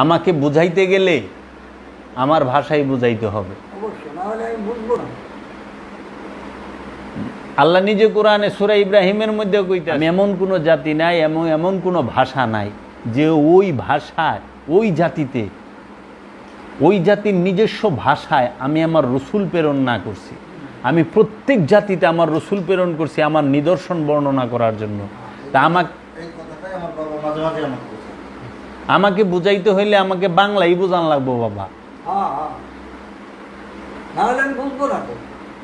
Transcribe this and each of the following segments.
আমাকে বুঝাইতে গেলে আমার ভাষাই বুঝাইতে হবে। আল্লাহ নিজে কোরআনে সূরা ইব্রাহিমের মধ্যে কইতে, আমি এমন কোনো জাতি নাই, এমন কোনো ভাষা নাই যে ওই ভাষায় ওই জাতিতে ওই জাতির নিজস্ব ভাষায় আমি আমার রসুল প্রেরণ না করছি। আমি প্রত্যেক জাতিতে আমার রসুল প্রেরণ করছি আমার নিদর্শন বর্ণনা করার জন্য। তা আমাকে বুঝাইতে হইলে আমাকে বাংলাই বোঝান লাগবো বাবা।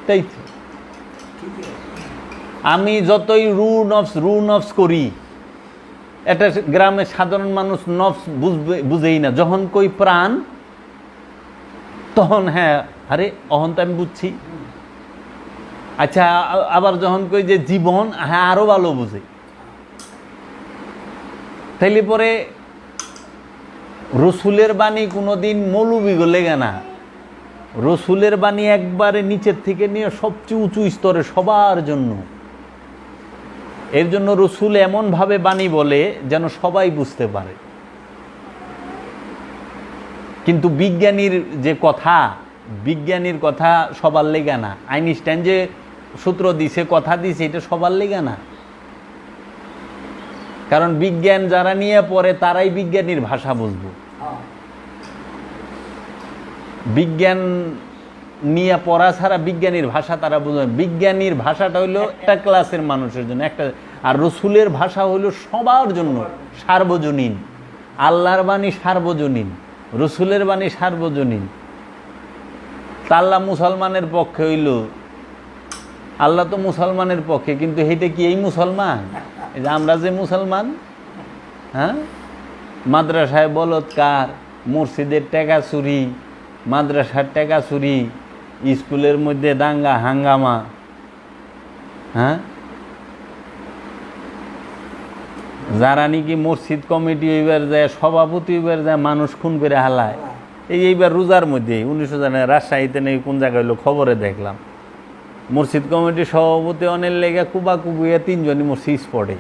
তাই আমি যতই রু নফস করি, এটা গ্রামের সাধারণ মানুষ নফস বুঝেই না। যখন কই প্রাণ তখন হ্যাঁ, আরে অহন তো আমি বুঝছি। আচ্ছা, আবার যখন কই যে জীবন, হ্যাঁ আরো ভালো বুঝে। তাইলে পরে রসুলের বাণী কোনোদিন মৌলবি লেগে না। রসুলের বাণী একবারে নিচের থেকে নিয়ে সবচেয়ে উঁচু স্তরে সবার জন্য। এর জন্য রসুল এমনভাবে বাণী বলে যেন সবাই বুঝতে পারে। কিন্তু বিজ্ঞানীর যে কথা, বিজ্ঞানীর কথা সবার লেগে না। আইনস্টাইন যে সূত্র দিছে, কথা দিছে, এটা সবার লেগে না। কারণ বিজ্ঞান যারা নিয়ে পড়ে তারাই বিজ্ঞানীর ভাষা বুঝবো। বিজ্ঞান নিয়ে পড়া ছাড়া বিজ্ঞানীর ভাষা তারা বুঝবে। বিজ্ঞানীর ভাষাটা হইলো একটা ক্লাসের মানুষের জন্য একটা, আর রসুলের ভাষা হইলো সবার জন্য, সার্বজনীন। আল্লাহর বাণী সার্বজনীন, রসুলের বাণী সার্বজনীন। আল্লাহ মুসলমানের পক্ষে হইল, আল্লাহ তো মুসলমানের পক্ষে, কিন্তু এইটা কি এই মুসলমান? এই যে আমরা যে মুসলমান, হ্যাঁ, মাদ্রাসায় বলৎকার, মসজিদের টাকা চুরি, মাদ্রাসার টাকা চুরি, স্কুলের মধ্যে দাঙ্গা হাঙ্গামা, হ্যাঁ, যারা নাকি মসজিদ কমিটি এইবার যায়, সভাপতি এইবার যায়, মানুষ খুন করে হালায়। এইবার রোজার মধ্যে 1900 জানে রাজশাহীতে নেই কোন জায়গায় হইলো, খবরে দেখলাম মসজিদ কমিটির সভাপতি অনেক লেগে কুবাকুবিয়া 3 জনই মসজিদ স্পটে।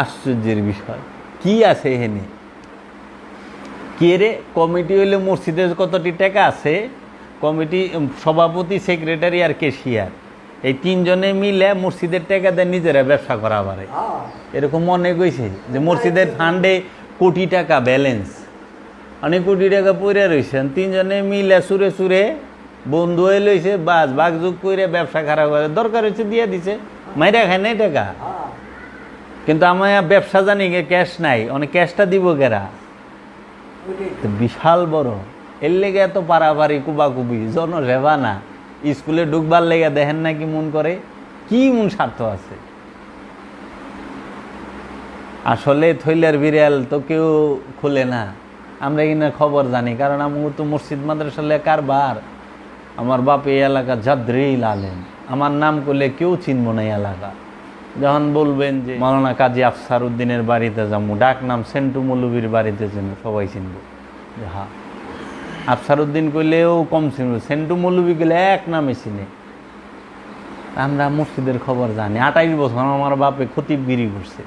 আশ্চর্যের বিষয় কি আছে এখানে? কে রে? কমিটি হইলে মসজিদের কতটি টাকা আছে, কমিটি সভাপতি, সেক্রেটারি আর ক্যাশিয়ার, এই 3 জনে মিলে মসজিদের টাকা দিয়ে নিজেরা ব্যবসা করা পারে। এরকম মনে কইছে যে মসজিদের ফান্ডে কোটি টাকা ব্যালেন্স, অনেক কোটি টাকা পড়ে রয়েছেন, 3 জনে মিলে সুরে সুরে বন্ধু হয়ে লইছে, বাস বাগযুগ করে ব্যবসা খারাপ করে, দরকার হয়েছে দিয়ে দিছে, মাইরা খায় নাই টাকা। কিন্তু আমার ব্যবসা জানি ক্যাশ নাই, অনেক ক্যাশটা দিব কেরা? বিশাল বড়। এর লেগে এত পারাপারি কুবাকুবি, জনসেবা না। স্কুলে ঢুকবার লেগে দেখেন না কি মন করে, কি মন স্বার্থ আছে। আসলে থইলার বিড়াল তো কেউ খুলে না, আমরা কিনা খবর জানি। কারণ আমি তো মসজিদ মাদ্রাসা কারবার, আমার বাপ এই এলাকা জাদ্রিল আলেম, আমার নাম করলে কেউ চিনব না এই এলাকা। যখন বলবেন যে মাওলানা কাজী আফসার উদ্দিনের বাড়িতে যাবো, ডাক নাম সেন্টু মৌলবীর বাড়িতে যেন সবাই চিনব। হ্যাঁ, আফসার উদ্দিন করলেও কম চিনব, সেন্টু মৌলবী গেলে এক নামে চিনে। আমরা মসজিদের খবর জানি। 28 বছর আমার বাপে খতিবগিরি করছে।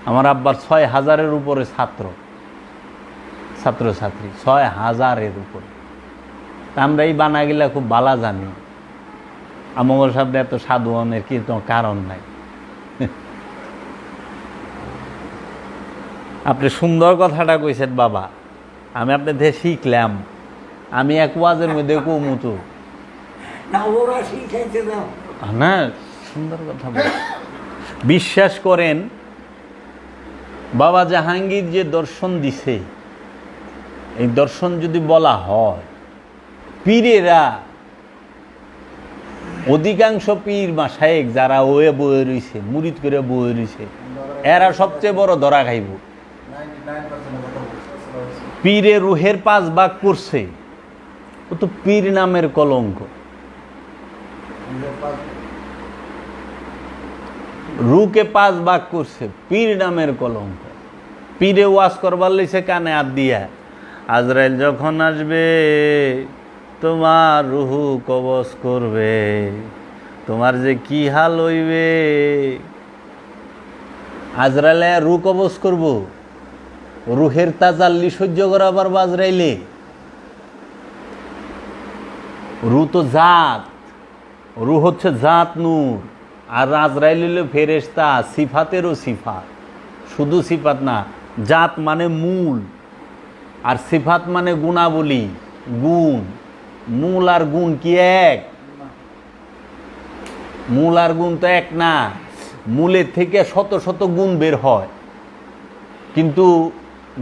আমার আব্বার 6000-এর উপরে ছাত্রছাত্রী, 6000-এর উপরে। আমরা এই বানাগিলা খুব বালা জানি। আমার সাথে এত সাধুয়ানের কি কারণ নাই। আপনি সুন্দর কথাটা কইছেন বাবা, আমি আপনার থেকে শিখলাম। আমি এক ওয়াজের মধ্যে কমুতো না, সুন্দর কথা বিশ্বাস করেন। বাবা জাহাঙ্গীর যে দর্শন দিছে, এই দর্শন যদি বলা হয়, পীরেরা, অধিকাংশ পীর মাশায়েখ যারা ওয়ে বয়ে রয়েছে, মুরিদ করে বয়ে রয়েছে, এরা সবচেয়ে বড় ধরা খাইব। পীরে রুহের 5 ভাগ করছে, ও তো পীর নামের কলঙ্ক। রুকে 5 ভাগ করছে, পীর নামের কলঙ্ক। পীরে ওয়াজ করবার লইছে কানে হাত দিয়া, আজরাইল যখন আসবে তোমার রুহু কবজ করবে, তোমার যে কি হাল হইবে। আজরাইলে রু কবজ করব, রুহের তাজাল্লি সহ্য করাবার বাজরাইলে? রু তো জাত, রু হচ্ছে জাত নূর, আর আজরাইল হলো ফেরেশতা, সিফাতেরও সিফাত, শুধু সিফাত না, জাত মানে মূল, আর সিফাত মানে গুণাবলী, গুণ। মূল আর গুণ কি এক? মূল আর গুণ তো এক না, মূলের থেকে শত শত গুণ বের হয়, কিন্তু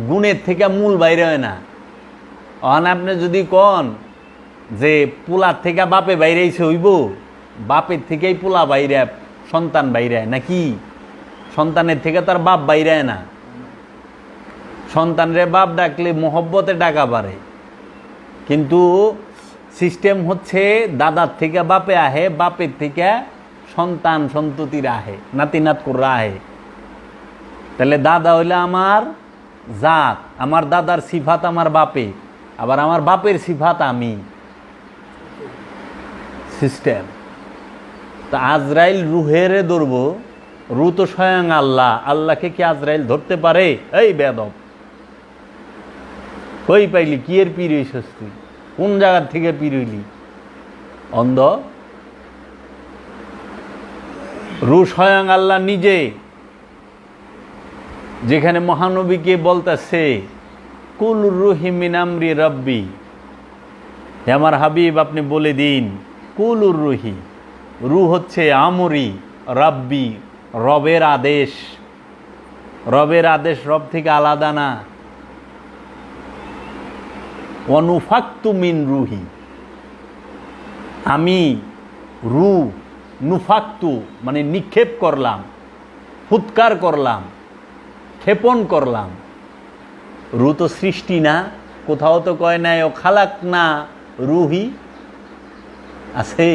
গুণের থেকে মূল বাইরে হয় না। অন আপনি যদি কন যে পোলার থেকে বাপে বাইরে এসে হইব, বাপের থেকেই পোলা বাইরে, সন্তান বাইরে, নাকি সন্তানের থেকে তার বাপ বাইরে না। সন্তানরে বাপ ডাকলে মোহব্বতে ডাকা পারে, কিন্তু সিস্টেম হচ্ছে দাদার থেকে বাপে আহে, বাপের থেকে সন্তান সন্ততিরা আহে, নাতি নাত করে আহে। তাহলে দাদা হইলে আমার জাত, আমার দাদার সিফাত আমার বাপে, আবার আমার বাপের সিফাত আমি, সিস্টেম। তা আজরাইল রুহেরে ধরব, রু তো স্বয়ং আল্লাহ, আল্লাহকে কি আজরাইল ধরতে পারে? এই বেদব, কই পাইলি? কি এর পীর হইছস তুই? কোন জায়গার থেকে পীর হইলি? অন্ধ। রু স্বয়ং আল্লাহ নিজে, যেখানে মহানবীকে বলতেছে কুল রুহি মিন আমরি রব্বি, হে আমার হাবিব আপনি বলে দিন কুল রুহি, রু হচ্ছে আমরি রব্বি, রবের আদেশ। রবের আদেশ রব থেকে আলাদা না। অনুফাক্তু মিন রুহি, আমি রু, নুফাক্তু মানে নিক্ষেপ করলাম, ফুৎকার করলাম, ক্ষেপণ করলাম। রু তো সৃষ্টি না, কোথাও তো কয় নাই ও খালাক না রুহি, আছে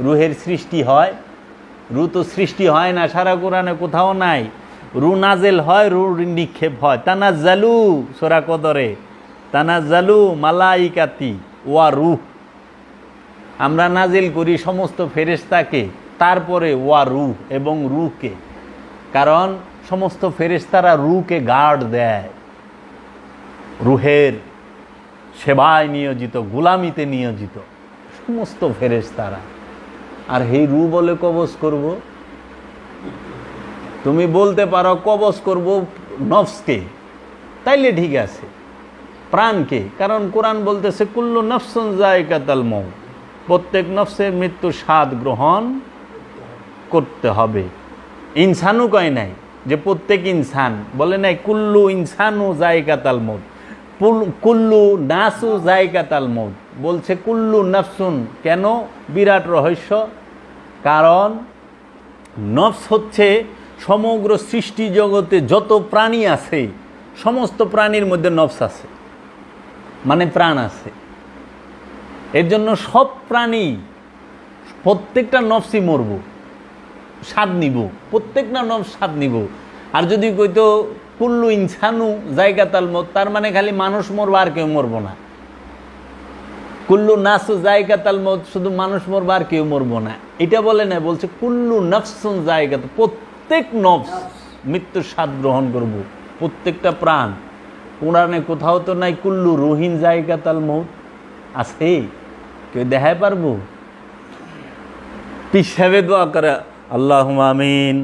রুহের সৃষ্টি হয়? রু তো সৃষ্টি হয় না, সারা কোরআনে কোথাও নাই। রু নাজেল হয়, রু নিক্ষেপ হয়। তানাজ্জালু সূরা কদরে, তানাজ্জালু মালাইকাতি ওয়া রূহ, আমরা নাজিল করি সমস্ত ফেরেশতাকে, তারপরে ওয়া রূহ এবং রূহকে, কারণ সমস্ত ফেরেশতারা রূহকে গার্ড দেয়, রূহের সেবায় নিয়োজিত, গোলামিতে নিয়োজিত সমস্ত ফেরেশতারা। আর এই রূহ বলে কবজ করব? তুমি বলতে পারো কবজ করব নফসকে, তাইলে ঠিক আছে, প্রাণকে, কারণ কোরআন বলতেছে কুল্লু নফসুন যায়কাতুল মউত, প্রত্যেক নফসের মৃত্যু স্বাদ গ্রহণ করতে হবে। ইনসানও কয় নাই যে প্রত্যেক ইনসান, বলে নাই কুল্লু ইনসানু যায়কাতুল মউত, কুল্লু নাসু যায়কাতুল মউত, বলছে কুল্লু নফসুন। কেন? বিরাট রহস্য, কারণ নফস হচ্ছে সমগ্র সৃষ্টি জগতে যত প্রাণী আছে সমস্ত প্রাণীর মধ্যে নফস আছে, মানে প্রাণ আছে। এর জন্য সব প্রাণী, প্রত্যেকটা নফসই মরব, স্বাদ নিব, প্রত্যেকটা নফস স্বাদ নিব। আর যদি কইতো কুল্লু ইনসানু যায়কাতুল মউত, তার মানে খালি মানুষ মরবো আর কেউ মরবো না। কুল্লু নাসু যায়কাতুল মউত, শুধু মানুষ মরবো আর কেউ মরবো না, এটা বলে না, বলছে কুল্লু নফসুন যায়কাতুল, প্রত্যেক নফস মৃত্যুর স্বাদ গ্রহণ করব, প্রত্যেকটা প্রাণ। কোরআনে কোথাও তো নাই কুল্লু রুহিন যায়কাতুল মউত, আছে? কেউ দেখায় পারবো? পীর সাহেব দোয়া করে আল্লাহুম্মা আমিন,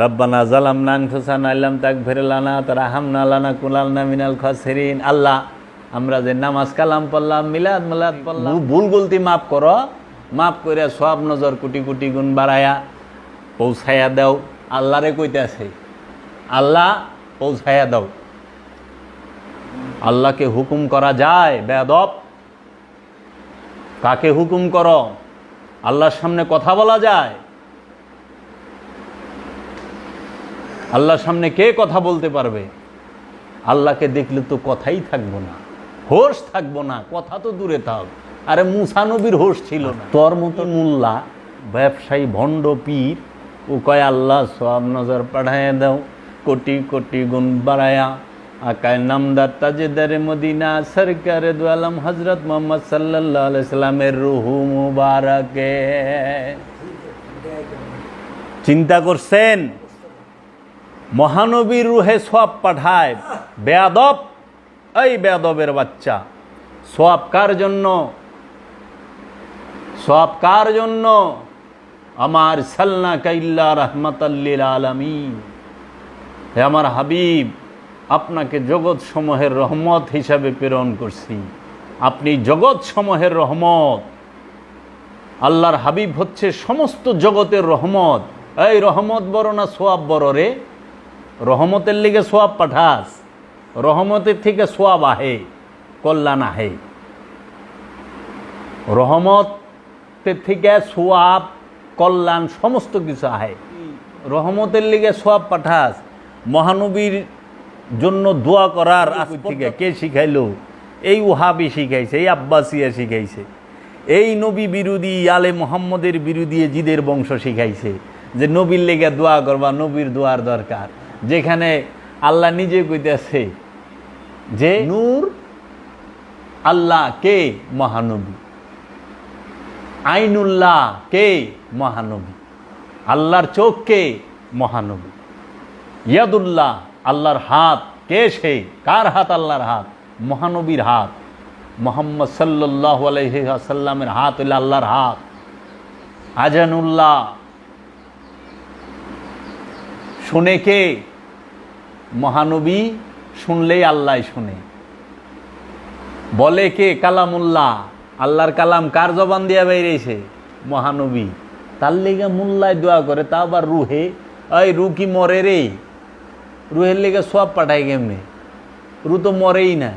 রব্বানা যালামনা আনফুসানা ইল্লাম তাগফির লানা তারহামনা লানাকুনান্না মিনাল খাসিরিন। আল্লাহ, আমরা যে নামাজ কালাম পড়লাম, মিলাদ মিলাদ পড়লাম, ভুল গলতি মাফ করো, মাফ করে সব নজর কোটি কোটি গুণ বাড়ায়া পৌঁছায়া দাও। আল্লাহরে কইতেছে, আল্লাহ পৌঁছায়া দাও। আল্লাহকে হুকুম করা যায়? বেয়াদব, কাকে হুকুম করো? আল্লাহর সামনে কথা বলা যায়? আল্লাহর সামনে কে কথা বলতে পারবে? আল্লাহকে দেখলে তো কথাই থাকবো না, হোশ থাকবো না, কথা তো দূরে থাক। আরে মুসা নবীর হোশ ছিল না। তোর মতো মোল্লা, ব্যবসায়ী, ভণ্ড পীর, ও কয় আল্লাহ সব নজর পাঠায় দাও, কোটি কোটি গুণ বাড়ায়া। আকায় নামদার তাজেদারে মদিনা সরকারে দু আলম হজরত মোহাম্মদ সাল্লাল্লাহু আলাইহি সাল্লামের রুহু মুবারকে। চিন্তা করছেন? মহানবীর রুহে সওয়াব পাঠায়, বেয়াদব, এই বেয়াদবের বাচ্চা, সওয়াব কার জন্য? সওয়াব কার জন্য? আমার সাল্লাকা ইল্লা রাহমাতাল লিল আলামিন, হে আমার হাবিব, আপনাকে জগৎ সমূহের রহমত হিসাবে প্রেরণ করছি, আপনি জগৎ সমূহের রহমত। আল্লাহর হাবিব হচ্ছে সমস্ত জগতের রহমত। এই রহমত বড় না সোয়াব বড় রে? রহমতের লিগে সোয়াব পাঠাস, রহমতের থেকে সোয়াব আহে, কল্যাণ আহে। রহমতের থেকে সোয়াব, কল্যাণ সমস্ত কিছু আহে। রহমতের লিগে সোয়াব পাঠাস। মহানবীর জন্য দোয়া করার আজ থেকে কে শিখাইলো? এই ওহাবি শিখাইছে, এই আব্বাসিয়া শিখাইছে, এই নবী বিরোধী আলে মোহাম্মদের বিরোধী জিদের বংশ শিখাইছে যে নবীর লেগে দোয়া করবা, নবীর দোয়ার দরকার। যেখানে আল্লাহ নিজে কইতেছে যে নূর আল্লাহ কে? মহানবী। আইনুল্লাহ কে? মহানবী। আল্লাহর চোখ কে? মহানবী। ইয়াদুল্লাহ আল্লাহর হাত কে? সে কার হাত? আল্লাহর হাত, মহানবীর হাত। মুহাম্মদ সাল্লাল্লাহু আলাইহি ওয়াসাল্লামের হাত হইল আল্লাহর হাত। আজানুল্লাহ শুনে কে? মহানবী। শুনলেই আল্লাহ শুনে। বলে কে? কালামুল্লাহ। আল্লাহর কালাম কার জবান দিয়া বেরিয়েছে? মহানবী। তার লেগে মুল্লায় দোয়া করে, তা আবার রুহে। এই রু কি মরে রে? রুহের লেগে সব পাঠায় কেমনে? রু তো মরেই না।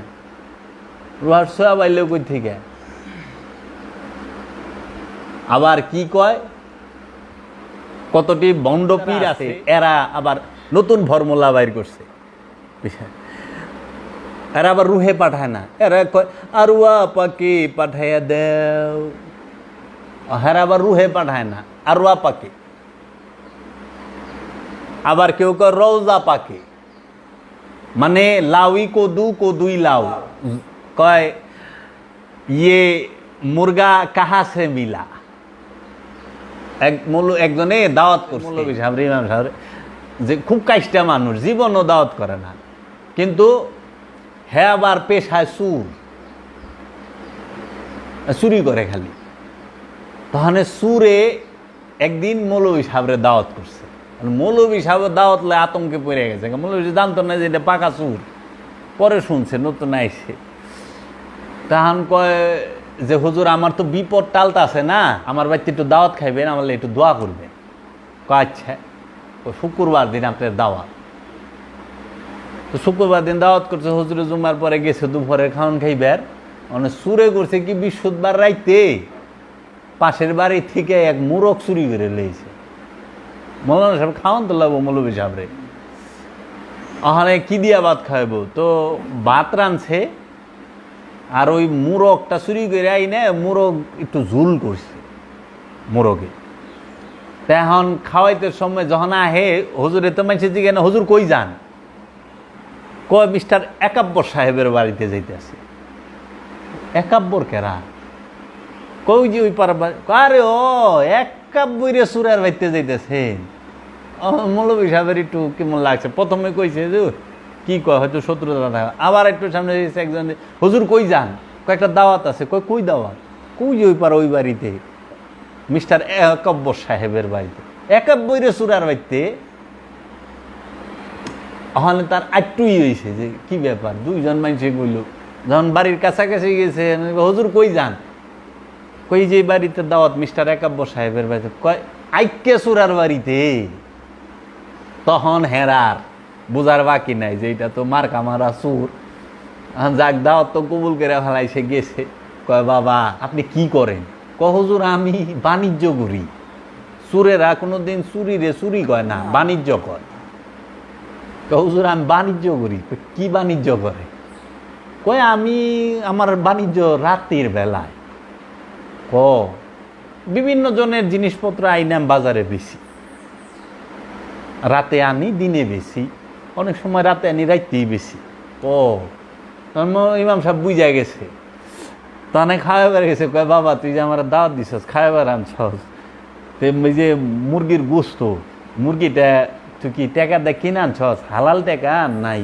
রুহার সব আইলে কই থেকে? আবার কি কয়? কতটি বন্ডপীর আছে, এরা আবার নতুন ফর্মুলা বাইর করছে। এরা আবার রুহে পাঠায় না, এরা কয় আরুয়া পাকে পাঠাইয়া দেও। হেরা আবার রুহে পাঠায় না, আরুয়া পাকে। আবার কেউ কয় রওজা পাকে, মানে লাউই কদুই লাউ। কয় ইয়ে মুরগা কাহা সে মিলা। একজনে দাওয়াত করছে মৌলভী সাহেব, ইমাম সাহেব, যে খুব কাইষ্টা মানুষ, জীবনও দাওয়াত করে না, কিন্তু হ্যাঁ আবার পেশায় চুরি করে খালি। তাহলে সুরে একদিন মৌলভী সাহেবরে দাওয়াত করছে। মৌলভী সাহেবের দাওয়াত লে আতঙ্কে পড়ে গেছে। মৌলভী জানতো না যে এটা পাকা চুর, পরে শুনছে নতুন আইসে। তখন কয় যে হুজুর আমার তো বিপদ টালতা আছে না, আমার বাড়িতে একটু দাওয়াত খাইবেন, আমার একটু দোয়া করবেন। কয় আচ্ছা। ও শুক্রবার দিন আপনার দাওয়াত। তো শুক্রবার দিন দাওয়াত করছে, হুজুরে জুমার পরে গেছে দুপুরে খাওয়ান খাইবার। মানে চুরে করছে কি বৃহস্পতিবার রাইতে পাশের বাড়ি থেকে এক মুরগ চুরি করে লইছে। মৌলানা সাহেব খাওয়ান তো লাগবো মৌলভী সাহেবরে। ওখানে কি দিয়া ভাত খাইব? তো ভাত রাঁধছে, আর ওই মুরগটা চুরি করে আইনে মুরগ একটু ঝুল করছে মুরগে। এখন খাওয়াইতে সময় যখন আহে, হুজুরে তো মানছে জিজ্ঞে না, হুজুর কই যান? কয় মিস্টার একাব্বর সাহেবের বাড়িতে যাইতেছে। একাব্বর কেরা? কই যে ওই পারবা? আরে ও একাব্বরে সুরার বাড়িতে যাইতেছেন। মৌলভী সাহেবের একটু কেমন লাগছে। প্রথমে কইছে যে কি কয়, হয়তো শত্রুতা থাকে। আবার একটু সামনে একজন, হুজুর কই যান? কয়েকটা দাওয়াত আছে। কই দাওয়াত? কই যে ওই পার ওই বাড়িতে, মিস্টার একাব্বর সাহেবের বাড়িতে। একাব্বরে সুরার বাড়িতে। ওখানে তার একটুই হয়েছে যে কি ব্যাপার। দুইজন মানুষে কইল, যখন বাড়ির কাছাকাছি গেছে, হুজুর কই যান? কই যে বাড়িতে দাওয়াত মিস্টার একাব্বর সাহেবের বাড়িতে। কয় আইকে সুরার বাড়িতে। তখন হেরার বুঝার বাকি নাই যে এটা তো মার্কা মারা সুর। যাক দাওয়াত তো কবুল করে ফেলাইছে, গেছে। কয় বাবা আপনি কি করেন? কয় হুজুর আমি বাণিজ্য করি। সুরেরা কোনোদিন চুরি কয় না, বাণিজ্য কয়। কয় হুজুর আমি বাণিজ্য করি। কি বাণিজ্য করে? কয় আমি আমার বাণিজ্য রাতের বেলায়। বিভিন্ন জনের জিনিসপত্র আইনাম বাজারে বেশি, রাতে আনি দিনে বেশি, অনেক সময় রাতে আনি রাইতেই বেশি। ইমাম সাহেব বুঝা গেছে, তাহলে খাওয়াবার গেছে। কয় বাবা তুই যে আমার দাওয়াত দিছস, খাওয়াবার আনছস, ওই যে মুরগির গোস্ত, মুরগিটা তুই কি টাকা দিয়ে কিনে আনছস? হালাল টাকা নাই?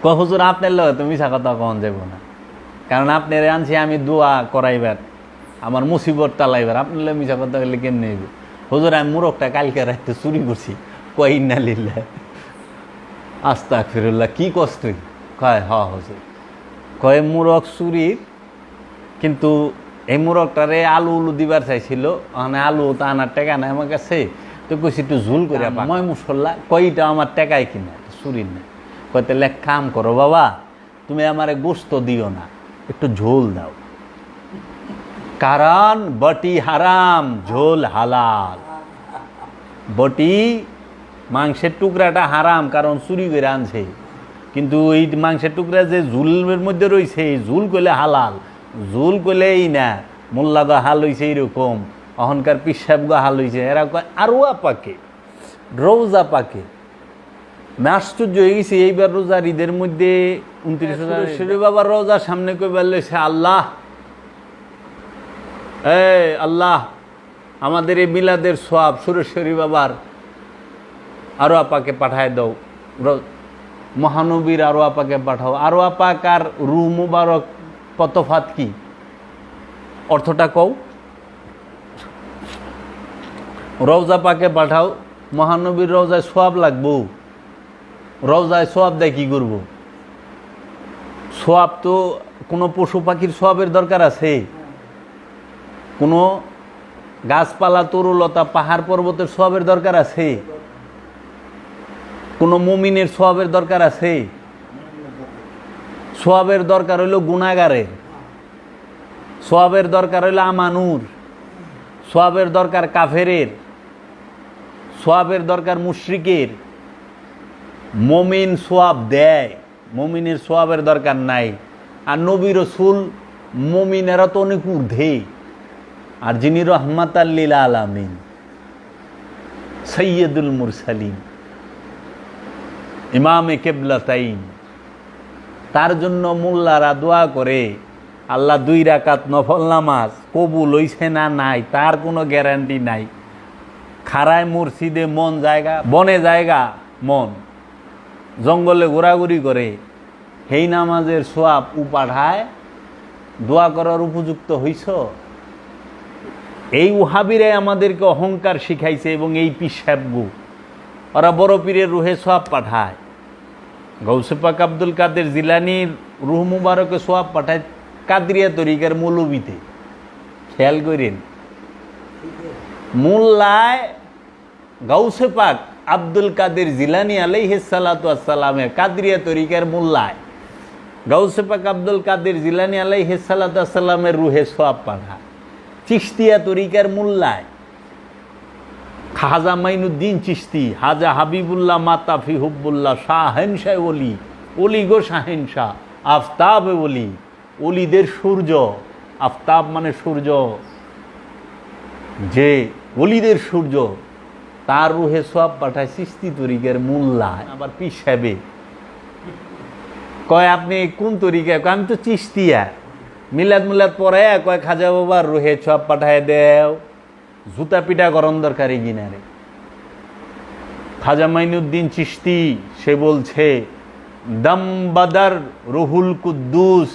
হুজুর আপনার লগে তো মিছা কথা কখন যাব না, কারণ আপনার আনছি আমি দোয়া করাইবার, আমার মুসিবত টালাইবার, আপনার লগে মিছা কথা বললে কেমনে হইব? হুজুর আমি মুরগটা কালকে রাতে চুরি করছি। কয় ইন্না লিল্লাহ, আস্তাগফিরুল্লাহ, কি কষ্ট? কয় হ হুজুর। কয় মুরগ চুরির, কিন্তু এই মুরগটারে আলু উলু দিবার চাইছিল, মানে আলু তো আনার টাকা নাই আমার কাছে, তো কইছি একটু ঝুল করে ময় মশলা, কয়টা আমার টাকায় কিনা, চুরির না। কয় তাহলে এক কাম করো বাবা, তুমি আমারে গোস্ত দিও না, একটু ঝোল দাও, কারণ বটি হারাম ঝোল হালাল। বটি মাংসের টুকরাটা হারাম, কারণ চুরি করে আনছে, কিন্তু এই মাংসের টুকরা যে ঝুলের মধ্যে রয়েছে, ঝুল করলে হালাল, ঝুল করলেই না। মোল্লা গা হাল হয়েছে এইরকম, অহংকার পিসাব গা হাল হয়েছে, এরা কয় আরোয়া পাকে, রোজা পাকে। আমি আশ্চর্য হয়ে গেছি, এইবার রোজার ঈদের মধ্যে 29 বাবার রোজার সামনে কই বললেছে, আল্লাহ আল্লাহ আমাদের এই মিলাদের সওয়াব সুরেশ্বরী বাবার আরো আপাকে পাঠায় দাও, মহানবীর আরো আপাকে পাঠাও। আরো আপাক আর রু মুবারক তফাৎ কি, অর্থটা কও? রওজা পাকে পাঠাও, মহানবীর রওজায় সওয়াব লাগবো, রওজায় সওয়াব দেয় কি করব? সওয়াব তো কোনো পশু পাখির সওয়াবের দরকার আছে, কোনো গাছপালা তরুলতা পাহাড় পর্বতের সওয়াবের দরকার আছে, কোনো মুমিনের সওয়াবের দরকার আছে? সওয়াবের দরকার হইল গুনাহগারের, সওয়াবের দরকার হইল আমানুর, সওয়াবের দরকার কাফেরের, সওয়াবের দরকার মুশরিকের। মুমিন সওয়াব দেয়, মুমিনের সওয়াবের দরকার নাই। আর নবী রাসূল মুমিনেরা তো অনেক ঊর্ধ্বে, আর যিনি রহমাতাল লিল আলামিন সাইয়্যিদুল মুরসালিন ইমামে কিবলাতাইন, তার জন্য মোল্লারা দোয়া করে, আল্লাহ 2 রাকাত নফল নামাজ কবুল হইছে না নাই তার কোনো গ্যারান্টি নাই। খাড়ায় মসজিদে মন জায়গা, বনে জায়গা মন, জঙ্গলে ঘোরাঘুরি করে, সেই নামাজের সওয়াব পাঠায়, দোয়া করার উপযুক্ত হইছ? এই ওহাবিরাই আমাদেরকে অহংকার শিখাইছে, এবং এই পিসাবগু ওরা বড় পীরের রুহে সওয়াব পাঠায়। গৌসে পাক আব্দুল কাদের জিলানির রুহ মুবারকে সওয়াব পাঠায় কাদরিয়া তরিকার মৌলবীতে। খেয়াল করেন, মোল্লায় গৌসে পাক আব্দুল কাদের জিলানি আলাইহিস সালাতু ওয়াস সালামের কাদরিয়া তরিকার মোল্লায় গৌসে পাক আব্দুল কাদের জিলানি আলাইহিস সালাতু ওয়াস সালামের রুহে সওয়াব পাঠায়। চিশতিয়া তরিকার মোল্লায় খাজা মাইনুদ্দিন চিশতি, হাজা হাবিবুল্লাহ মাতাফি হুব্বুল্লাহ শাহেনশাহ ওলি, ওলি গো শাহেনশাহ, আফতাব ওলি, ওলিদের সূর্য, আফতাব মানে সূর্য, যে ওলিদের সূর্য, তার রুহে সওয়াব পাঠায় চিশতি তরিকার মোল্লায়। আবার পীর সাহেবে কয় আপনি কোন তরিকায়? আমি তো চিশতিয়া। মিলাদ মিলাদ পরে কয় খাজা বাবার রুহে সওয়াব পাঠায় দেও, জুতা পিটা গরম দরকারি গিনারে। খাজা মাইনুদ্দিন চিশতি সে বলছে, দম বাদার রুহুল কুদ্দুস,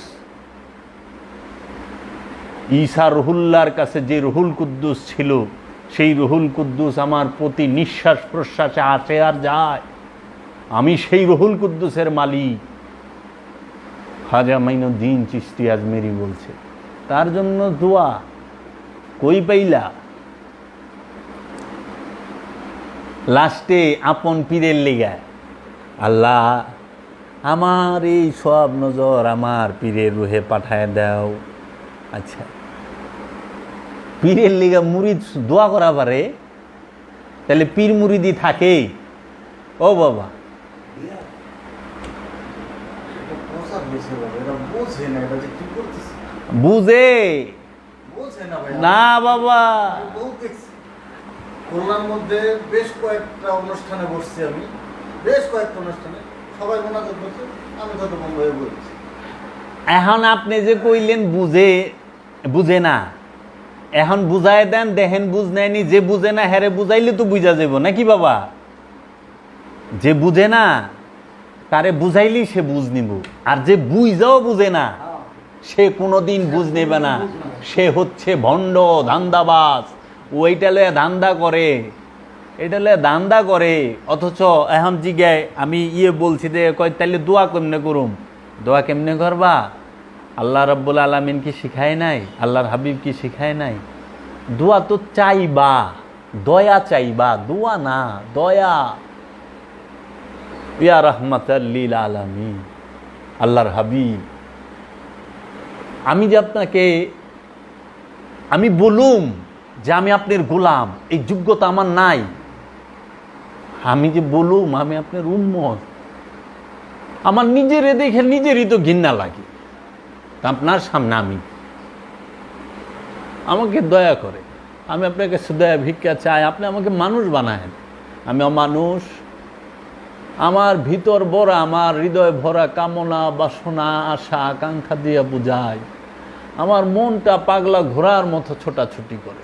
ঈসা রুহুল্লাহর কাছে যে রুহুল কুদ্দুস ছিল, সেই রুহুল কুদ্দুস আমার প্রতি নিঃশ্বাস প্রশ্বাসে আসে আর যায়, আমি সেই রুহুল কুদ্দুসের মালিক। খাজা মাইনুদ্দিন চিশতি আজমেরি বলছে, তার জন্য দোয়া কই পাইলা? লাস্টে আপন পীরের লেগা, আল্লাহ আমার এই সব নজর আমার পীরের রুহে পাঠায় দাও। আচ্ছা, পীরের লেগা মুরিদ দোয়া করা পারে? তাহলে পীর মুরিদি থাকে? ও বাবা, বুঝে না বাবা। খুলনার মধ্যে বেশ কয়েকটা অনুষ্ঠানে বসছি আমি, বেশ কয়েকটা অনুষ্ঠানে সবাই মোনাজাত করছে, আমি তত বন্ধ হয়ে বলছি। এখন আপনি যে কইলেন বুঝে না, এখন বুঝাই দেন, দেখেন বুঝ নেয়নি। যে বুঝে না হেরে বুঝাইলে তো বুঝা যাব নাকি বাবা? যে বুঝে না তারে বুঝাইলেই সে বুঝ নিব, আর যে বুঝাও বুঝে না সে কোনোদিন বুঝ নেবে না। সে হচ্ছে ভণ্ড, ধান্দাবাজ। ওইটা লয়ে ধান্দা করে, এটা লয়ে ধান্দা করে। অথচ এখন জিগায় আমি বলছি যে কয় তাইলে দোয়া কেমনে করুম? দোয়া কেমনে করবা? আল্লাহ রাব্বুল আলামিন কি শিখায় নাই? আল্লাহর হাবিব কি শিখায় নাই? দোয়া তো চাইবা, দয়া চাইবা, দোয়া না, দয়া। ইয়া রাহমাতাল লিল আলামিন, আল্লাহর হাবিব। আমি যে আপনাকে আমি বলুম যে আমি আপনার গোলাম, এই যোগ্যতা আমার নাই। আমি যে বলুম আমি আপনার উম্মত, আমার নিজেরে দেখে নিজেরই তো ঘৃণা লাগে। আপনার সামনে আমাকে দয়া করে, আমি আপনার কাছে দয়া ভিক্ষা চাই, আপনি আমাকে মানুষ বানায়েন। আমি অমানুষ, আমার ভিতর ভরা, আমার হৃদয় ভরা কামনা বাসনা আশা আকাঙ্ক্ষা দিয়ে বুঝায়। আমার মনটা পাগলা ঘোড়ার মতো ছোটাছুটি করে,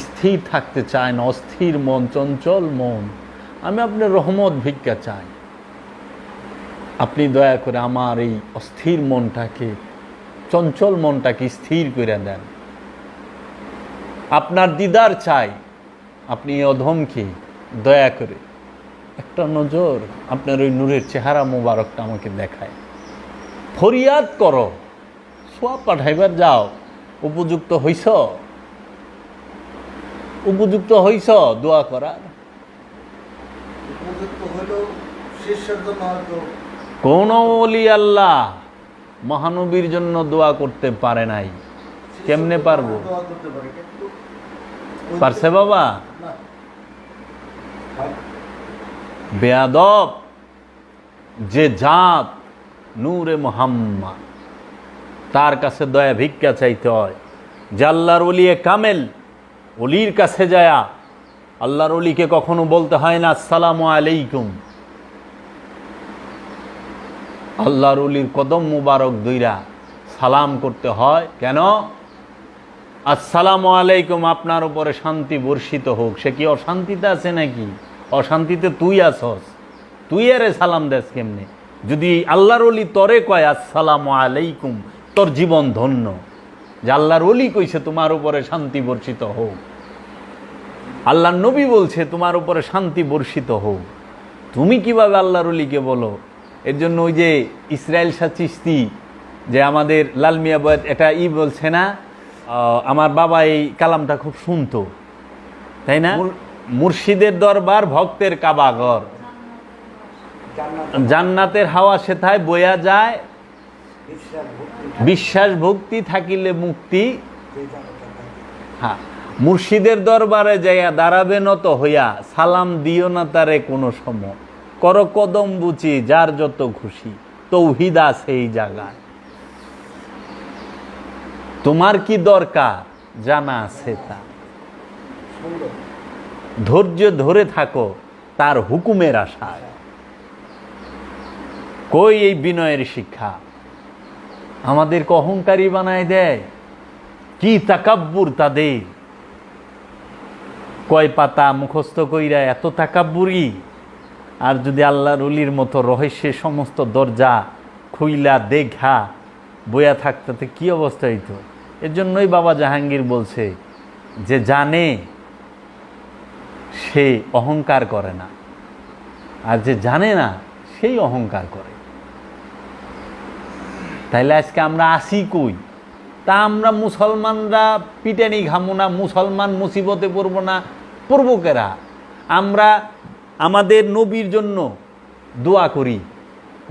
স্থির থাকতে চায় না, অস্থির মন, চঞ্চল মন। আমি আপনার রহমত ভিক্ষা চাই, আপনি দয়া করে আমার এই অস্থির মনটাকে, চঞ্চল মনটাকে স্থির করে দেন। আপনার দিদার চাই, আপনি অধমকে দয়া করে একটা নজর আপনার ওই নূরের চেহারা মোবারকটা আমাকে দেখায়। ফরিয়াদ করো, সোয়াব পাঠাইবার যাও। উপযুক্ত হইছ, উপযুক্ত হইছ দোয়া করার? উপযুক্ত হলেও শিষ্যের জন্য হয়তো কোন ওলি আল্লাহ মহানবীর জন্য দোয়া করতে পারে নাই। কেমনে পারবো? দোয়া করতে পারে, কিন্তু পারছে বাবা? না। বেয়াদব যে জাত নূরে মুহাম্মদ, তার কাছে দয়া ভিক্ষা চাইতে হয়। যে আল্লাহর ওলিয়ে কামেল, ওলির কাছে যায়া আল্লাহর ওলিকে কখনো বলতে হয় না আসসালামু আলাইকুম। আল্লাহর ওলির কদম মুবারক দইরা সালাম করতে হয়। কেন? আসসালামু আলাইকুম, আপনার উপরে শান্তি বর্ষিত হোক। সে কি অশান্তিতে আছে নাকি? অশান্তিতে তুই আসস, তুই আরে সালাম দেস কেমনে? যদি আল্লাহর ওলি তরে কয় আসসালামু আলাইকুম, তোর জীবন ধন্য। যে আল্লাহর ওলি কইছে তোমার উপরে শান্তি বর্ষিত হোক, আল্লাহর নবী বলছে তোমার উপরে শান্তি বর্ষিত হোক, তুমি কিভাবে আল্লাহর ওলিকে বলো? এর জন্য ওই যে ইসরায়েল শাহ চিশতি, যে আমাদের লাল মিয়া বয়াত, এটা বলছে না, আমার বাবা এই কালামটা খুব শুনতো, তাই না? মুর্শিদের দরবার ভক্তের কাবাঘর, জান্নাতের হাওয়া সেথায় বয়া যায়, বিশ্বাস ভক্তি থাকিলে মুক্তি। হ্যাঁ, মুর্শিদের দরবারে যাইয়া দাঁড়াবে নত হইয়া, সালাম দিও না তারে কোনো সময়, কর কদম বুচি যার যত খুশি, তৌহিদ আছে এই জায়গায়। তোমার কি দরকার জানা আছে তা, ধৈর্য ধরে থাকো তার হুকুমের আশায়। কই এই বিনয়ের শিক্ষা? আমাদেরকে অহংকারী বানায় দেয়। কি তাকাব্বুর তাদের, কয় পাতা মুখস্থ কইরা এত তাকাব্বুরি। আর যদি আল্লাহর ওলির মতো রহস্যের সমস্ত দরজা খুইলা দেখা বইয়া থাকতে কি অবস্থা হইতো? এর জন্যই বাবা জাহাঙ্গীর বলছে যে জানে সে অহংকার করে না, আর যে জানে না সেই অহংকার করে। তাইলে আজকে আমরা আসি কই? তা আমরা মুসলমানরা পিটানি ঘামো না, মুসলমান মুসিবতে পড়বো না, পড়বো কেরা? আমরা আমাদের নবীর জন্য দোয়া করি।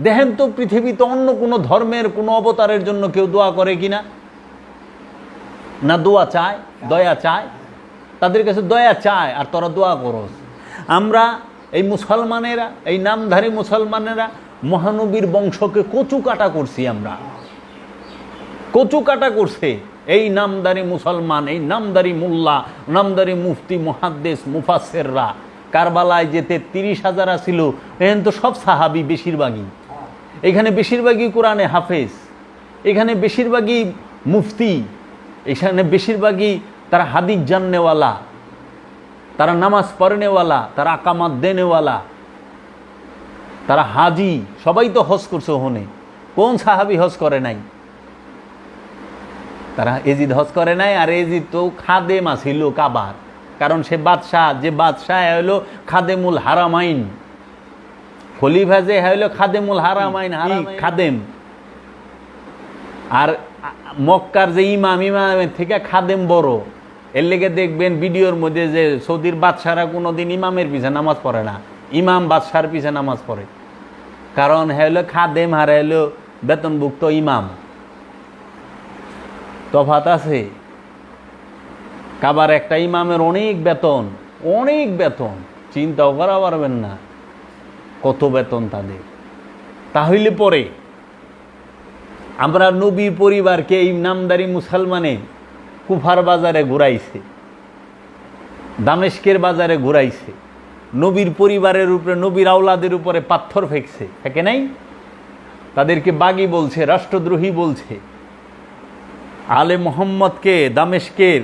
দেখেন তো পৃথিবীতে অন্য কোনো ধর্মের কোনো অবতারের জন্য কেউ দোয়া করে কিনা? না দোয়া চায়, দয়া চায়, তাদের কাছে দয়া চায়, আর তোরা দোয়া করস। আমরা এই মুসলমানেরা, এই নামধারী মুসলমানেরা মহানবীর বংশকে কচু কাটা করছি। আমরা কচু কাটা করছে এই নামদারি মুসলমান, এই নামদারি মোল্লা, নামদারি মুফতি, মুহাদ্দিস, মুফাসসিররা। কারবালায় যেতে 30,000 ছিল, এখন তো সব সাহাবি বেশিরভাগই। এখানে বেশিরভাগই কোরআনে হাফেজ, এখানে বেশিরভাগই মুফতি, এখানে বেশিরভাগই তারা হাদিস জাননেওয়ালা, তারা নামাজ পড়নেওয়ালা, তারা আকামাত দেনেওয়ালা। তারা হাজি, সবাই তো হজ করছে ওখানে, কোন সাহাবি হজ করে নাই? তারা এজিদ হজ করে নাই। আর এজিদ তো খাদেম আছিল কাবার, কারণ সে বাদশাহ, যে বাদশাহ হইলো খাদেমুল হারামাইন, খলিফা যে হইলো খাদেমুল হারামাইন, খাদেম। আর মক্কার যে ইমাম, ইমামের থেকে খাদেম বড়। এর লেগে দেখবেন ভিডিওর মধ্যে যে সৌদির বাদশারা কোনোদিন ইমামের পিছে নামাজ পড়ে না, ইমাম বাদশার পিছে নামাজ পড়ে, কারণ হইলো খাদেম আর হইলো বেতনভুক্ত ইমাম। তফাৎ আছে। কাবার একটা ইমামের অনেক বেতন, অনেক বেতন, চিন্তাও করা পারবেন না কত বেতন তাদের। তাহলে পরে আমরা নবীর পরিবারকে এই নামদারি মুসলমানে কুফার বাজারে ঘুরাইছে, দামেস্কের বাজারে ঘুরাইছে, নবীর পরিবারের উপরে, নবীর আওলাদের উপরে পাথর ফেকছে, থাকে নাই? তাদেরকে বাগী বলছে, রাষ্ট্রদ্রোহী বলছে। আলে মোহাম্মদকে দামেস্কের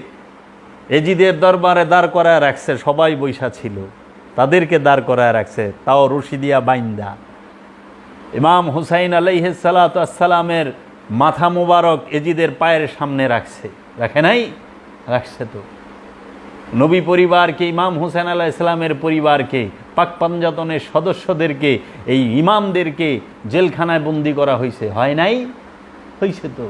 এজিদের দরবারে দাঁড় করায় রাখছে, সবাই বৈশা ছিল, তাদেরকে দাঁড় করায় রাখছে, তাও রশিদিয়া বাইন্দা। ইমাম হুসাইন আলাইহিস সালাতু আসসালামের মাথা মুবারক এজিদের পায়ের সামনে রাখছে, রাখে নাই? রাখছে তো। নবী পরিবারকে, ইমাম হুসাইন আলাইহিস সালামের পরিবারকে, পাক পাঞ্জাতনের সদস্যদেরকে, এই ইমামদেরকে জেলখানায় বন্দি করা হয়েছে, হয় নাই? হয়েছে তো।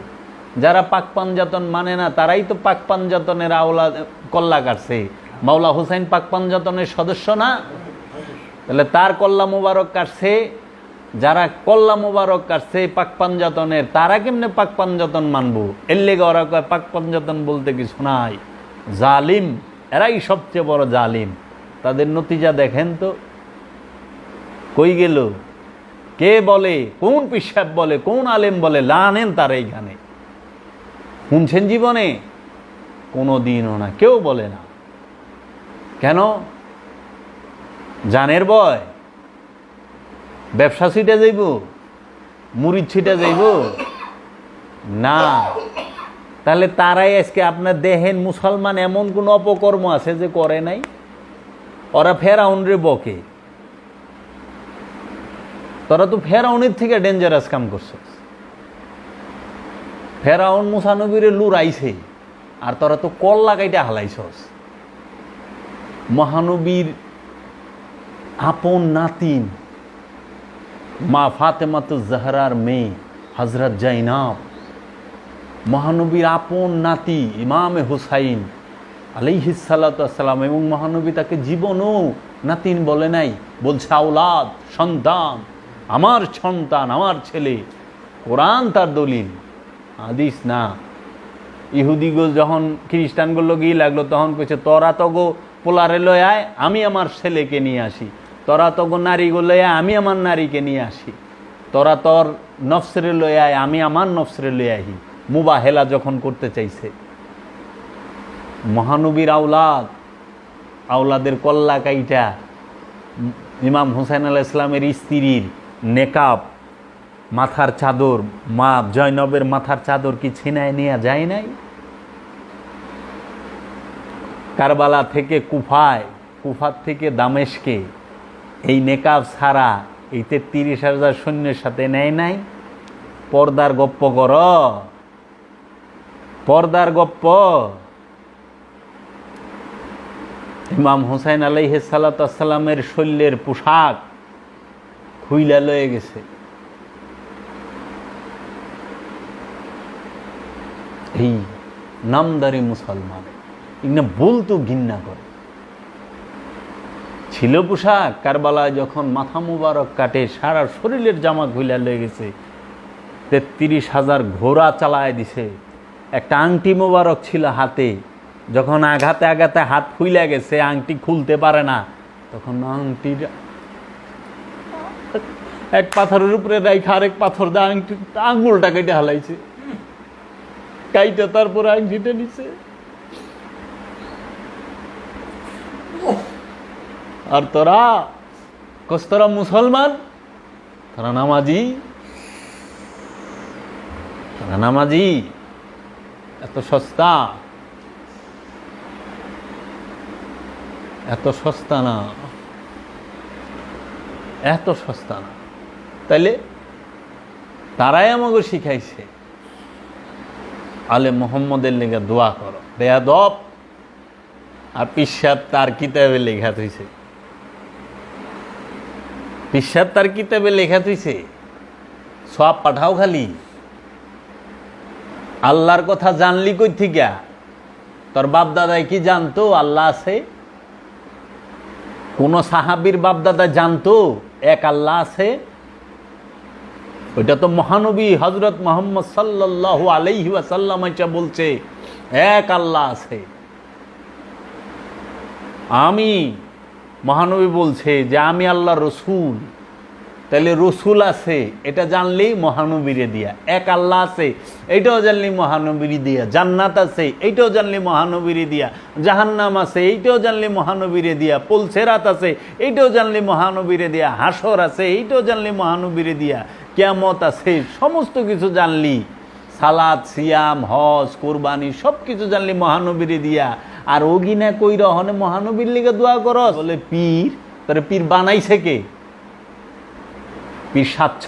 যারা পাক পাঞ্জাতন মানে না তারাই তো পাক পাঞ্জাতনের আওলা কল্লা কাটছে। মাওলা হুসাইন পাক পাঞ্জাতনের সদস্য না? তাহলে তার কল্লা মুবারক কাটছে। যারা কল্লা মুবারক কাটছে পাক পাঞ্জাতনের, তারা কেমনে পাক পাঞ্জাতন মানবো? এর লেগে ওরা কয় পাক পাঞ্জাতন বলতে কিছু নাই, জালিম, এরাই সবচেয়ে বড় জালিম। তাদের নতিজা দেখেন তো, কই গেল? কে বলে? কোন পিসাব বলে? কোন আলেম বলে লানেন তারা? এইখানে শুনছেন জীবনে? কোনো দিনও না, কেউ বলে না। কেন? জানের ভয়? ব্যবসা ছিটে যাইব? মুড়ি ছিটে যাইব? না। তাহলে তারাই আজকে আপনার দেখেন মুসলমান এমন কোন অপকর্ম আছে যে করে নাই? ওরা ফেরাউনরে বকে, তোরা তো ফেরাউনের থেকে ডেঞ্জারাস কাম করছিস। ফেরাউন মুসা নবীরে লুরাইছে, আর তোরা তো কল্লা কাইটা হালাইছস। মহানবীর আপন নাতিন মা ফাতেমাতুজ জাহরার মেয়ে হযরত জাইনাব, মহানবীর আপন নাতি ইমামে হুসাইন আলাইহিস সালাতু আসসালাম, এবং মহানবী তাকে জীবনও নাতিন বলে নাই, বলছে আওলাদ, সন্তান, আমার সন্তান, আমার ছেলে। কোরআন তার দলিল, হাদিস না। ইহুদিগো যখন খ্রিস্টানগুলো গিয়ে লাগলো, তখন কইছে তোরা তো গো পোলারে লয় আয়, আমি আমার ছেলেকে নিয়ে আসি। তোরা তো গো নারীগো লয় আয়, আমি আমার নারীকে নিয়ে আসি। তোরা তোর নফসরে লয় আয়, আমি আমার নফসরে লয় আহি। মুবাহেলা যখন করতে চাইছে, মহানবীর আওলাদ, আওলাদের কল্লা কাইটা ইমাম হুসাইন আলাইহিস সালামের স্ত্রীর নেকাব, মাথার চাদর, মা জয়নবের মাথার চাদর কি ছিনায় নিয়ে যায় নাই? কারবালা থেকে কুফায়, কুফার থেকে দামেশকে এই নেকাব ছাড়া এই 33,000 সৈন্যের সাথে নেয় নাই? পর্দার গপ্প কর, পর্দার গপ্প। ইমাম হুসাইন আলাইহিস সালাতু আসসালামের শৈলের পোশাক খুইলা লয়ে গেছে। এই নামদারি মুসলমান এগুলো বলতো ঘৃণা করে। ছিল পোশাক, কারবালায় যখন মাথা মুবারক কাটে, সারা শরীরের জামা খুইলা লয়ে গেছে, 33,000 ঘোড়া চালায় দিছে। একটা আংটি মুবারক ছিল হাতে, যখন আঘাতে আঘাতে হাত ফুইলা গেছে, আংটি খুলতে পারে না, তখন আংটির এক পাথরের উপরে রাইখা আরেক পাথর দিয়ে আংটি আঙুলটা কেটে হালাইছে, কাইটা তারপরে আংটিটা নিছে। আর তোরা কস্তরা মুসলমান, তোরা নামাজি, তোরা নামাজি, এত সস্তা, এত সস্তা না, এত সস্তা না। তাইলে তারাই আমাকে শিখাইছে আলে মোহাম্মদের লেগে দোয়া করো, বেয়াদব। আর পিসাব তার কিতাবে লেখা থইছে, পিসাব তার কিতাবে লেখা থইছে সব পাঠাও খালি। আল্লাহর কথা জানলি কই থিকা? তোর বাপ দাদাই কি জানতো আল্লাহ আছে? কোন সাহাবীর বাপ দাদা জানতো এক আল্লাহ আছে? ওইটা তো মহানবী হযরত মুহাম্মদ সাল্লাল্লাহু আলাইহি ওয়াসাল্লাম এটা বলছে এক আল্লাহ আছে। আমি মহানবী বলছে যে আমি আল্লাহর রসুল, তাহলে রসুল আছে এটা জানলেই মহানবীরে দিয়া, এক আল্লাহ আছে এইটাও জানলি মহানবীরে দিয়া, জান্নাত আছে এইটাও জানলি মহানবীরে দিয়া, জাহান্নাম আছে এইটাও জানলি মহানবীরে দিয়া, পুলসেরাত আছে এইটাও জানলি মহানবীরে দিয়া, হাসর আছে এইটাও জানলি মহানবীরে দিয়া, কিয়ামত আছে সমস্ত কিছু জানলি, সালাত সিয়াম হজ কোরবানি সব কিছু জানলি মহানবীরে দিয়া। আর ওগিনা কই রহনে মহানবীর লিগে দোয়া করস? বলে পীর। তোরে পীর বানাইছে কে? পীর সাচ্ছ?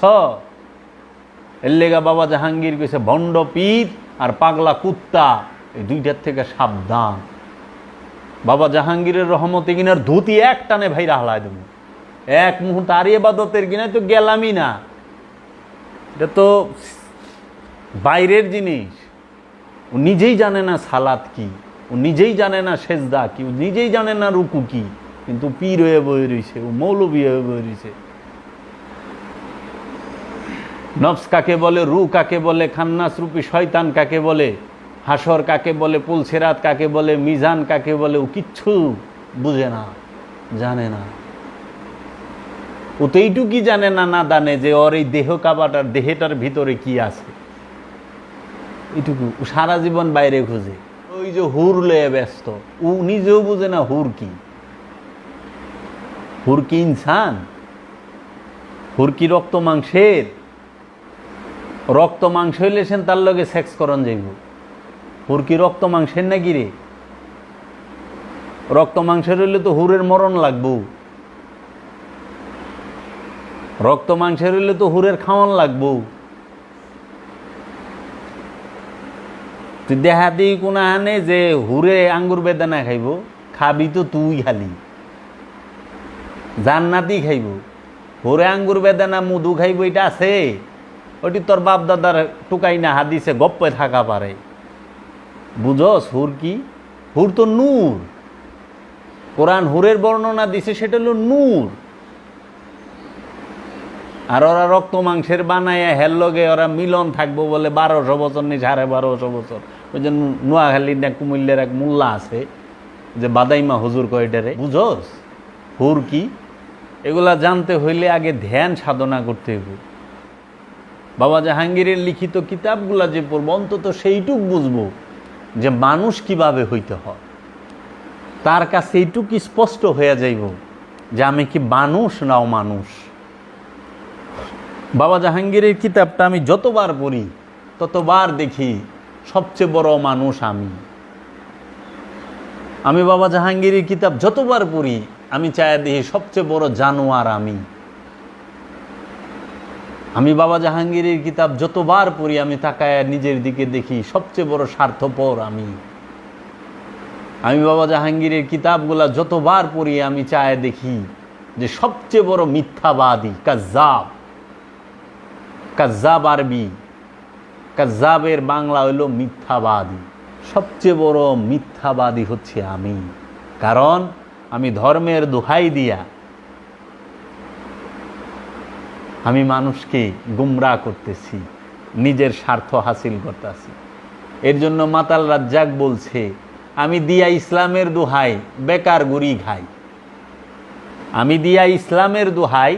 এর লেগা বাবা জাহাঙ্গীর কইছে ভণ্ড পীর আর পাগলা কুত্তা এই দুইটার থেকে সাবধান। বাবা জাহাঙ্গীরের রহমতে কিনার ধুতি এক টানে ভাইরা হালায় দেব, এক মুহূর্তে। আর ইবাদতের কিনা তো গেলামই না, এটা তো বাইরের জিনিস। ও নিজেই জানে না সালাত কি, ও নিজেই জানে না সেজদা কি, ও নিজেই জানে না রুকু কি, কিন্তু পীর হয়ে বয়ে রয়েছে, ও মৌলবী হয়ে বয়ে রয়েছে। নফস কাকে বলে, রু কাকে বলে, খান্নাস রূপী শয়তান কাকে বলে, হাসর কাকে বলে, পুলসেরাত কাকে বলে, মিজান কাকে বলে, ও কিচ্ছু বুঝে না, জানে না। ও তো এইটুকুই জানে না, না জানে যে ওর এই দেহ কাবাটার দেহটার ভিতরে কি আছে, এইটুকু। ও সারা জীবন বাইরে খুঁজে, ওই যে হুর লয়ে ব্যস্ত। ও নিজেও বুঝে না হুর কি। হুর কি ইনসান? হুর কি রক্ত মাংসের? রক্ত মাংস হইলে সেন তার লগে সেক্স করন যাইব। হুর কি রক্ত মাংসের নাকি রে? রক্ত মাংসের হইলে তো হুরের মরণ লাগবো, রক্ত মাংসের হইলে তো হুরের খাওয়ান লাগবো। তুই দেখা দিই কোন হানে যে হুরে আঙ্গুর বেদানা খাইব, খাবি তো তুই খালি, জান্নাতি খাইব। হুরে আঙ্গুর বেদানা মধু খাইব এটা আছে? ওটি তোর বাপ দাদার টুকাই না হাদিসে গপ্পে থাকা পারে। বুঝস হুর কি? হুর তো নূর। কোরআন হুরের বর্ণনা দিছে, সেটা হলো নূর। আর ওরা রক্ত মাংসের বানায় হের লগে ওরা মিলন থাকবো বলে 1200 বছর নেই 1250 বছর। ওই যে নোয়াখালীর না কুমিল্লার এক মোল্লা আছে যে বাদাইমা হুজুর কয়টারে। বুঝস হুর কি? এগুলা জানতে হইলে আগে ধ্যান সাধনা করতে হইব। বাবা জাহাঙ্গীরের লিখিত কিতাবগুলা যে পড়ব, অন্তত সেইটুক বুঝবো যে মানুষ কিভাবে হইতে হয়। তার কাছে এইটুক স্পষ্ট হয়ে যাইব যে আমি কি মানুষ না অমানুষ। বাবা জাহাঙ্গীরের কিতাবটা আমি যতবার পড়ি ততবার দেখি সবচেয়ে বড় মানুষ আমি। আমি বাবা জাহাঙ্গীরের কিতাব যতবার পড়ি আমি চাই দেখি সবচেয়ে বড় জানোয়ার আমি। আমি বাবা জাহাঙ্গীরের কিতাব যতবার পড়ি আমি তাকায় নিজের দিকে দেখি সবচেয়ে বড় স্বার্থপর আমি। আমি বাবা জাহাঙ্গীরের কিতাবগুলা যতবার পড়ি আমি চায় দেখি যে সবচেয়ে বড় মিথ্যাবাদী কাজ্জাব। কাজ্জাব আরবি, কাজ্জাবের বাংলা হইল মিথ্যাবাদী। সবচেয়ে বড় মিথ্যাবাদী হচ্ছে আমি, কারণ আমি ধর্মের দোহাই দিয়া আমি মানুষকে গুমরাহ করতেছি, নিজের স্বার্থ হাসিল করতেছি। এর জন্য মাতাল রাজ্জাক বলছে, আমি দিয়া ইসলামের দোহাই বেকার গুড়ি খাই। আমি দিয়া ইসলামের দোহাই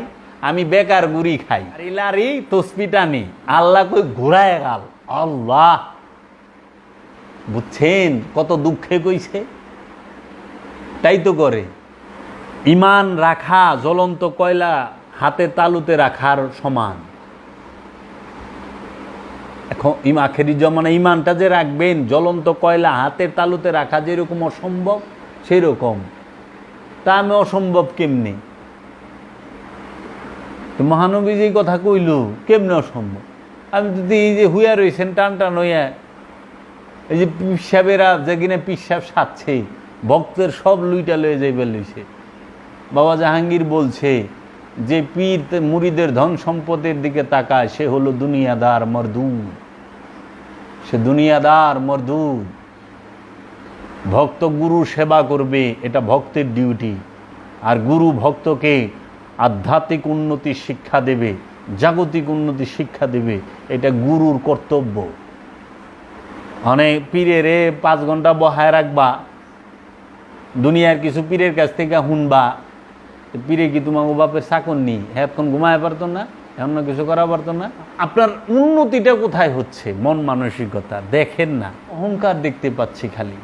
আমি বেকার গুড়ি খাই। লারি তসবিটানি আল্লাহ কই ঘুরায় গাল। আল্লাহ বুঝছেন কত দুঃখে কইছে? তাই তো করে। ইমান রাখা জ্বলন্ত কয়লা হাতে তালুতে রাখার সমান। এখন আখেরি জমানা ইমানটা যে রাখবেন জ্বলন্ত কয়লা হাতের তালুতে রাখা যেরকম অসম্ভব সেই রকম। তা আমি অসম্ভব কেমনি? তো মহানবীজি এই কথা কইল কেমনে অসম্ভব? আমি যদি এই যে হুইয়া রয়েছেন টান টান হইয়া, এই যে পিসাবেরা যে কিনা পিসাব সাচ্ছে, ভক্তের সব লুইটা লয়ে যাইবার লইছে। বাবা জাহাঙ্গীর বলছে যে পীর মুরিদের ধন সম্পদের দিকে তাকায় সে হলো দুনিয়াদার মরদুদ, সে দুনিয়াদার মরদুদ। ভক্ত গুরু সেবা করবে, এটা ভক্তের ডিউটি। আর গুরু ভক্তকে আধ্যাত্মিক উন্নতির শিক্ষা দেবে, জাগতিক উন্নতির শিক্ষা দেবে, এটা গুরুর কর্তব্য। অনেক পীরের 5 ঘন্টা বহায় রাখবা, দুনিয়ার কিছু পীরের কাছ থেকে শুনবা। পীরে কি তোমার বাপের চাকর নি? এখন ঘুমায় পারতো না, এমন কিছু করা পারতো না? আপনার উন্নতিটা কোথায় হচ্ছে? মন মানসিকতা দেখেন না, অহংকার দেখতে পাচ্ছি খালি,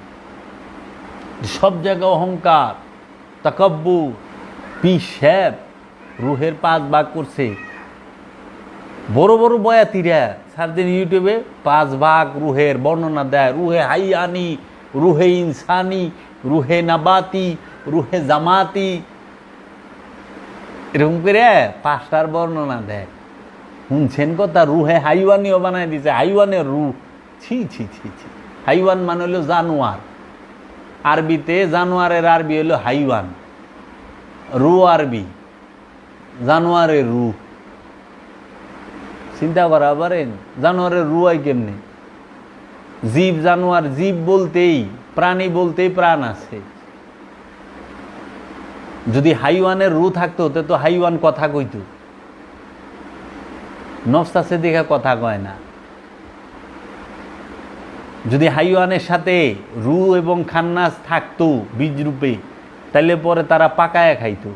সব জায়গায় অহংকার, তাকাব্বুর। পীর সাহেব রুহের 5 ভাগ করছে, বড় বড় বয়াতিরা সারাদিন ইউটিউবে 5 ভাগ রুহের বর্ণনা দেয়। রুহে হাইয়ানি, রুহে ইনসানি, রুহে নাবাতি, রুহে জামাতি, এরকম করে 5টার বর্ণনা দেয়। শুনছেন কথা? রুহে হাইওয়ানিও বানায় দিছে, হাইওয়ানের রুহ। ছি ছি ছি ছি। হাইওয়ান মানে হলো জানোয়ার, আরবিতে জানোয়ারের আরবি হলো হাইওয়ান, রু আরবি, জানোয়ারের রুহ। চিন্তা করা পারেন জানোয়ারের রু হয় কেমনে? জীব জানোয়ার, জীব বলতেই, প্রাণী বলতেই প্রাণ আছে। যদি হাইওয়ানের রু থাকতো তো হাইওয়ান কথা কইতো, নফস আছে দেখে কথা কয় না। যদি হাইওয়ানের সাথে রু এবং খান্নাস থাকতো বীজ রূপে, তাইলে পরে তারা পাকায়া খাইতো,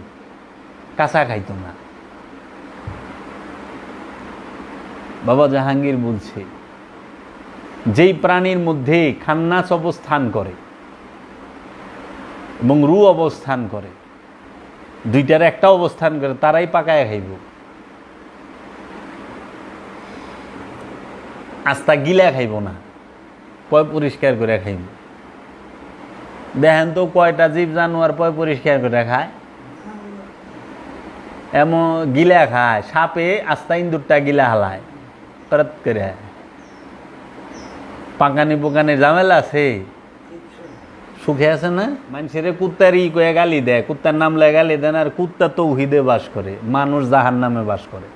কাঁচা খাইতো না। বাবা জাহাঙ্গীর বলছে যেই প্রাণীর মধ্যে খান্নাস অবস্থান করে এবং রু অবস্থান করে, দুইটার একটা অবস্থান করে, তারাই পাকায় খাইব। আস্তা গিলা খাইব না, পয় পরিষ্কার করে খাইব। দেখেন তো কয়টা জীব জানোয়ার পয় পরিষ্কার করে খায়? এমন গিলা খায়। সাপে আস্তা ইন্দুরটা গিলা হালায় করত করে। পাকানি পোকানি ঝামেলা আছে, সুখে আছে না? মানুষের কুত্তারই কয়ে গালি দেয়, কুত্তার নাম লে গালি দেন। আর কুত্তা তৌহিদে বাস করে, মানুষ জাহান্নামে বাস করে।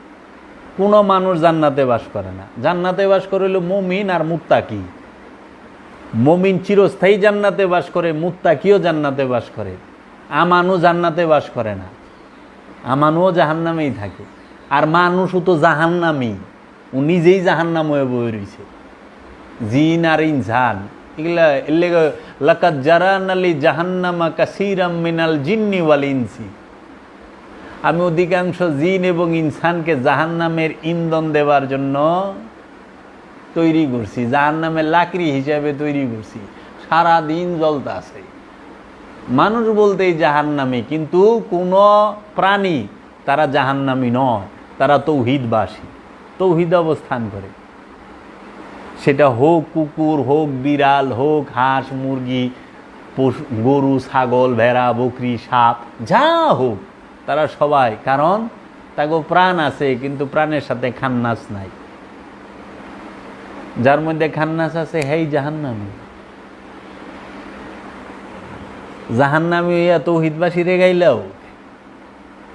কোনো মানুষ জান্নাতে বাস করে না। জান্নাতে বাস করে হলো মুমিন আর মুত্তাকি। মুমিন চিরস্থায়ী জান্নাতে বাস করে, মুত্তাকিও জান্নাতে বাস করে। আমানু জান্নাতে বাস করে না, আমানুও জাহান্নামেই থাকে। আর মানুষও তো জাহান্নামী, ও নিজেই জাহান্নাম হয়ে বয়ে রয়েছে। জিন আর ইনসান এগুলা এলে লাকাদ জারানা লি জাহান্নামা কাসীরাম মিনাল জিন্নি ওয়াল ইনসি। আমি অধিকাংশ জিন এবং ইনসানকে জাহান্নামের ইন্ধন দেওয়ার জন্য তৈরি করছি, জাহান্নামের লাকড়ি হিসাবে তৈরি করছি। সারাদিন জ্বলতে আছে। মানুষ বলতেই জাহান্নামী, কিন্তু কোনো প্রাণী তারা জাহান্নামী নয়, তারা তৌহিদবাসী, তৌহিদ অবস্থান করে। সেটা হোক কুকুর, হোক বিড়াল, হোক হাঁস মুরগি, পশু, গরু ছাগল ভেড়া বকরি সাপ, যা হোক, তারা সবাই, কারণ তাকে প্রাণ আছে, কিন্তু প্রাণের সাথে খান্নাস নাই। যার মধ্যে খান্নাস আছে হেই জাহান্নামী। জাহান্নামী হইয়া তৌহিদবাসী রে গাইলেও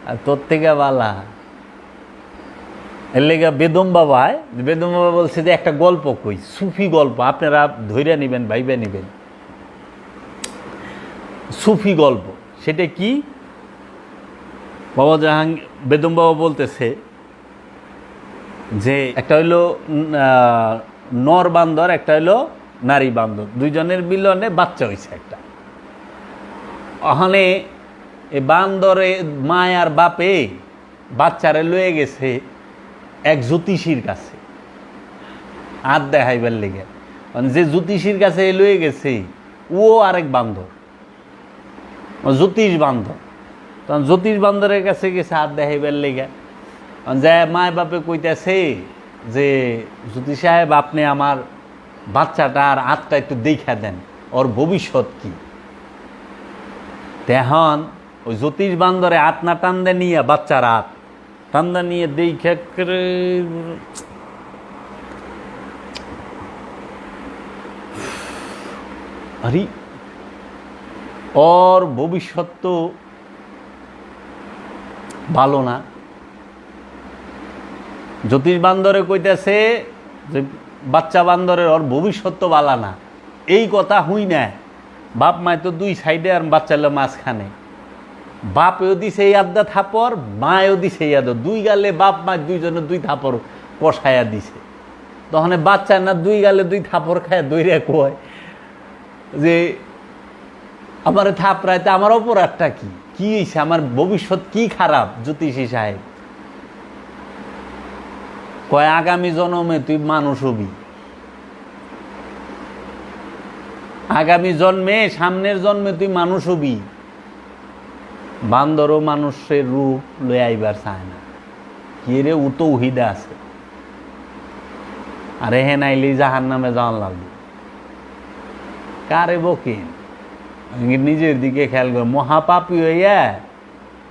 আর তোর থেকে বালা। এর লেগে বেদম বাবা, বেদম বাবা বলছে যে একটা গল্প কই, সুফি গল্প, আপনারা ধৈর্য নিবেন, ভাইবে নিবেন। সুফি গল্প, সেটা কি? বাবা জাহাঙ্গীর, বেদম বাবা বলতেছে যে একটা হইলো নর বান্দর, একটা হইলো নারী বান্দর, দুইজনের মিলনে বাচ্চা হয়েছে একটা। ওখানে এ বান্দরে মায় আর বাপে বাচ্চারে লয়ে গেছে এক জ্যোতিষীর কাছে হাত দেখাইবার লেগে। মানে যে জ্যোতিষীর কাছে লয়ে গেছে ও আরেক বান্দর, জ্যোতিষ বান্দর। তখন জ্যোতিষ বান্দরের কাছে গেছে হাত দেখাইবার লেগে। যে মায় বাপে কইতেছে যে জ্যোতিষ সাহেব, আপনি আমার বাচ্চাটার হাতটা একটু দেখা দেন, ওর ভবিষ্যৎ কি। তখন ওই জ্যোতিষ বান্দরে হাত না টান দে নিয়ে বাচ্চার হাত টান্দা নিয়ে দেখে আরে ওর ভবিষ্যৎ তো ভালো না। জ্যোতিষ বান্দরে কইতেছে যে বাচ্চা বান্দরের ওর ভবিষ্যৎ তো ভালো না। এই কথা হুই না, বাপ মায় তো দুই সাইডে আর বাচ্চা হলো মাঝখানে। বাপেও দিছে এই আড্ডা থাপড়, মায়েও দিছে এই আদর, দুই গালে বাপ মা দুইজনে দুই থাপড় কষায়া দিছে। তখন বাচ্চা না দুই গালে দুই থাপড় খায় দইরে কয় যে আমার থাপড়াইতে আমার অপরাধটা কি, কি হয়েছে, আমার ভবিষ্যৎ কি খারাপ? জ্যোতিষী সাহেব কয় আগামী জন্মে তুই মানুষ হবি, আগামী জন্মে সামনের জন্মে তুই মানুষ হবি। বান্দরও মানুষের রূপ লয়ে আইবার চায় না, কি রে ও তো উহিদা আছে, আরে হে নাইলি জাহান নামে যাওয়ান লাগবে। কারে বকেন নিজের দিকে খেয়াল করে, মহাপাপী হইয়া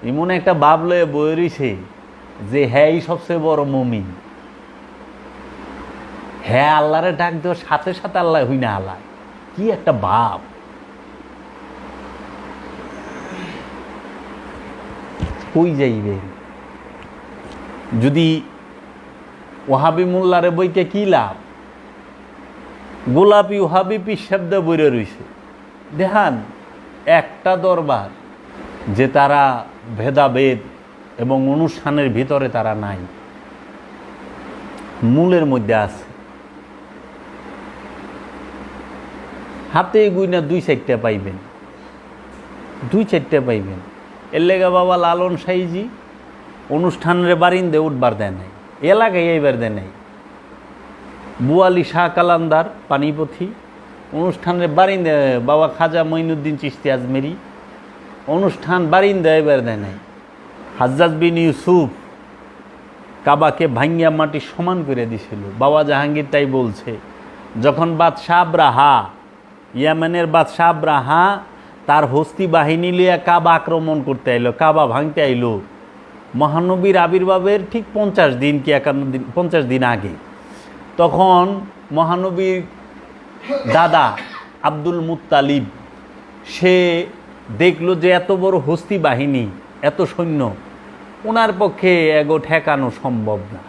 এমন একটা ভাব লয়ে বয়ে রইছে যে হ্যাঁ সবচেয়ে বড় মুমিন। হ্যাঁ আল্লাহরে ডাক দেওয়ার সাথে সাথে আল্লাহ হই না আল্লাহ, কি একটা ভাব। কই যাইবে যদি ওহাবি মোল্লারে বইকে কি লাভ? গোলাপি ওহাবি পিসাব্দ বইরে রইছে। দেখান একটা দরবার যে তারা ভেদাভেদ এবং অনুষ্ঠানের ভিতরে তারা নাই, মূলের মধ্যে আছে। হাতে গুইনা দুই চারটা পাইবেন, দুই চারটা পাইবেন। এর লেগা বাবা লালন সাইজি অনুষ্ঠানের বারিন্দে উঠবার দেয় নাই, এলাকায় এইবার দেয় নাই। বুয়ালি শাহ কালান্দার পানিপথী অনুষ্ঠানের বারিন্দে, বাবা খাজা মঈনুদ্দিন চিশতি আজমেরি অনুষ্ঠান বারিন্দে এবার দেয় নাই। হাজ্জাজ বিন ইউসুফ কাবাকে ভাঙ্গিয়া মাটি সমান করে দিছিল। বাবা জাহাঙ্গীর তাই বলছে, যখন বাদশাহ আব্রাহা, ইয়ামেনের বাদশাহ আব্রাহা তার হস্তি বাহিনী লিয়া কাবা আক্রমণ করতে আইলো, কাবা ভাঙতে আইলো, মহানবীর আবির্ভাবের ঠিক 50 দিন কি 51 দিন 50 দিন আগে, তখন মহানবীর দাদা আব্দুল মুত্তালিব সে দেখলো যে এত বড় হস্তি বাহিনী, এত সৈন্য ওনার পক্ষে এগো ঠেকানো সম্ভব না।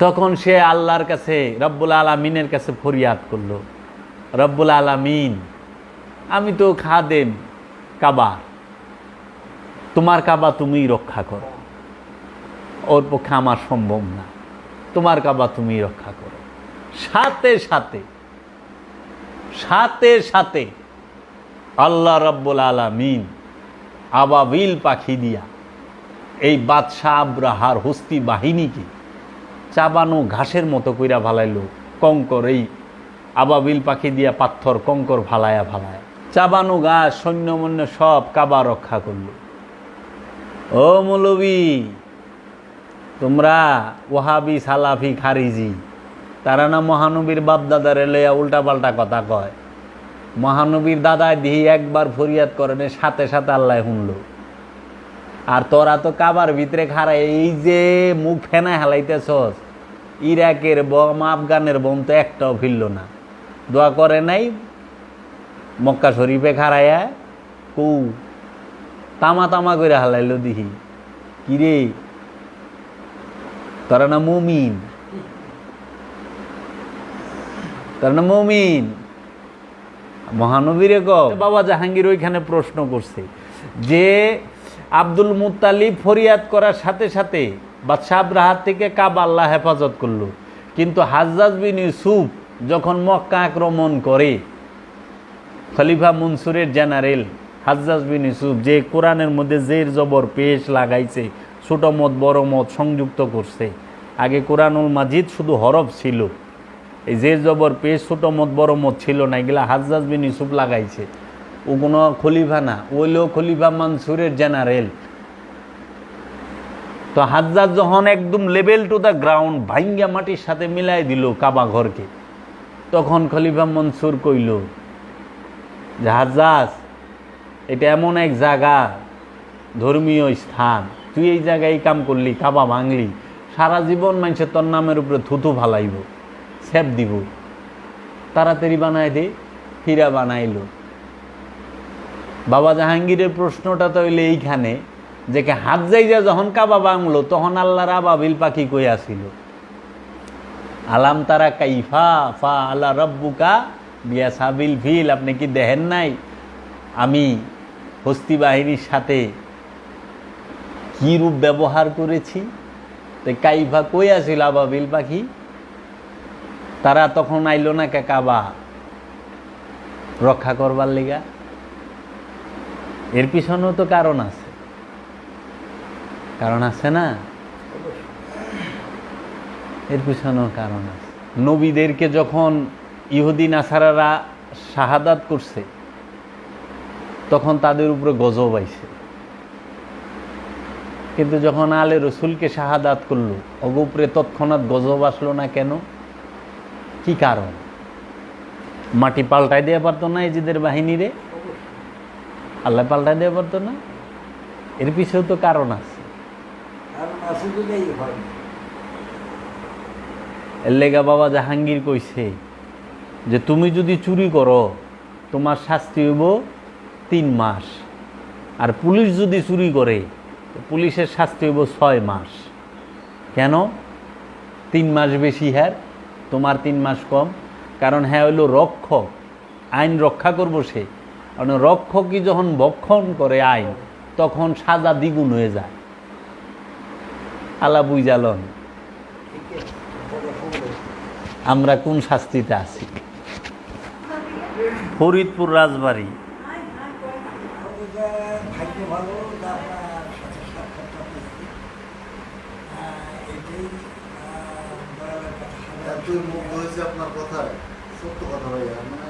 তখন সে আল্লাহর কাছে, রব্বুল আলামিনের কাছে ফরিয়াদ করলো, রব্বুল আলামিন আমি তো খাদেম কাবা, তোমার কাবা তুমিই রক্ষা করো, ওর পক্ষে আমার সম্ভব না, তোমার কাবা তুমি রক্ষা করো। সাথে সাথে সাথে সাথে আল্লাহ রব্বুল আলামিন আবাবিল পাখি দিয়া এই বাদশাহ আব্রাহার হস্তি বাহিনীকে চাবানো ঘাসের মতো কইরা ভালাইলো। কঙ্কর, এই আবাবিল পাখি দিয়া পাথর কঙ্কর ভালায়া ভালায়া চাবানো ঘাস সৈন্যমন্য সব কাবা রক্ষা করলো। ও মৌলবী, তোমরা ওহাবি সালাফি খারিজি, তারা না মহানবীর বাপদাদারে লইয়া উল্টা পাল্টা কথা কয়। মহানবীর দাদায় দিহি একবার ফরিয়াদ করেন, সাথে সাথে আল্লাহ শুনল। আর তোরা তো কাবার ভিতরে খাড়াই এই যে মুখ ফেনা হেলাইতেছস, ইরাকের বম আফগানের বম তো একটাও ফিরল না। দোয়া করে নাই মক্কা শরীফে খাড়াইয়া কু তামা তামা করে হালাইল দিহি। কিরে তারা না মুমিন, তারা না মুমিন। মহানবীরে ক বাবা জাহাঙ্গীর ওইখানে প্রশ্ন করছে যে আব্দুল মুত্তালিব ফরিয়াদ করার সাথে সাথে বাদশাহ আব্রাহার থেকে কাবা আল্লাহ হেফাজত করলো, কিন্তু হাজ্জাজ বিন ইউসুফ যখন মক্কা আক্রমণ করে, খলিফা মনসুরের জেনারেল হাজ্জাজ বিন ইউসুফ যে কোরআনের মধ্যে জের জবর পেশ লাগাইছে, ছোট মত বড় মত সংযুক্ত করছে। আগে কোরআনুল মাজিদ শুধু হরফ ছিল, এই জের জবর পেশ ছোট মত বড় মত ছিল না, এগুলা হাজ্জাজ বিন ইউসুফ লাগাইছে। ও কোনো খলিফা না, ওইলো খলিফা মনসুরের জেনারেল। তো হাজ্জাজ যখন একদম লেভেল টু দ্য গ্রাউন্ড ভাঙ্গা মাটির সাথে মিলাই দিল কাবা ঘরকে, তখন খলিফা মনসুর কইল যে হাজ্জাজ, এটা এমন এক জায়গা, ধর্মীয় স্থান, তুই তুই এই জায়গায় এই কাম করলি, কাবা ভাঙলি, সারা জীবন মানুষে তোর নামের উপরে থুতু ফালাইব, সেপ দিব, তাড়াতাড়ি বানায় দে। হীরা বানাইলো। বাবা জাহাঙ্গীরের প্রশ্নটা তো হইলে এইখানে যে হাত যাইয়া যখন কাবা ভাঙলো তখন আল্লাহর আবাবিল পাখি কই আসিল? আলাম তারা কাইফা ফা আলা রব্বুকা বিয়াসাবিল ফিল, আপনি কি দেখেন নাই আমি হস্তি বাহিনীর সাথে কি রূপ ব্যবহার করেছি? তো কাইফা কই আসিল আবাবিল পাখি? তারা তখন আইলো না কে কাবা রক্ষা করবার লিগা? এর পিছনেও তো কারণ আছে, কারণ আছে না? এর পিছনেও কারণ আছে। নবীদেরকে যখন ইহুদি নাসারারা শাহাদাত করছে তখন তাদের উপরে গজব আইছে, কিন্তু যখন আলে রসুলকে শাহাদাত করলো ওর উপরে তৎক্ষণাৎ গজব আসলো না কেন? কি কারণ? মাটি পাল্টাই দেওয়া পারতো না এজিদের বাহিনীরে? আল্লাহ পাল্টাই দেওয়া পারতো না? এর পিছেও তো কারণ আছে। এর লেগা বাবা জাহাঙ্গীর কইছে যে তুমি যদি চুরি করো তোমার শাস্তি হইব 3 মাস, আর পুলিশ যদি চুরি করে পুলিশের শাস্তি হইব 6 মাস। কেন 3 মাস বেশি? হ্যাঁ, তোমার 3 মাস কম। কারণ হ্যাঁ হইল রক্ষক, আইন রক্ষা করব সে। কারণ রক্ষকই যখন ভক্ষণ করে আইন তখন সাজা দ্বিগুণ হয়ে যায়। আলা বুঝালন আমরা কোন শাস্তিতে আছি? ফরিদপুর রাজবাড়ি। এতই মুগ্ধ হয়েছে আপনার কথায়, সত্য কথা ভাইয়া। মানে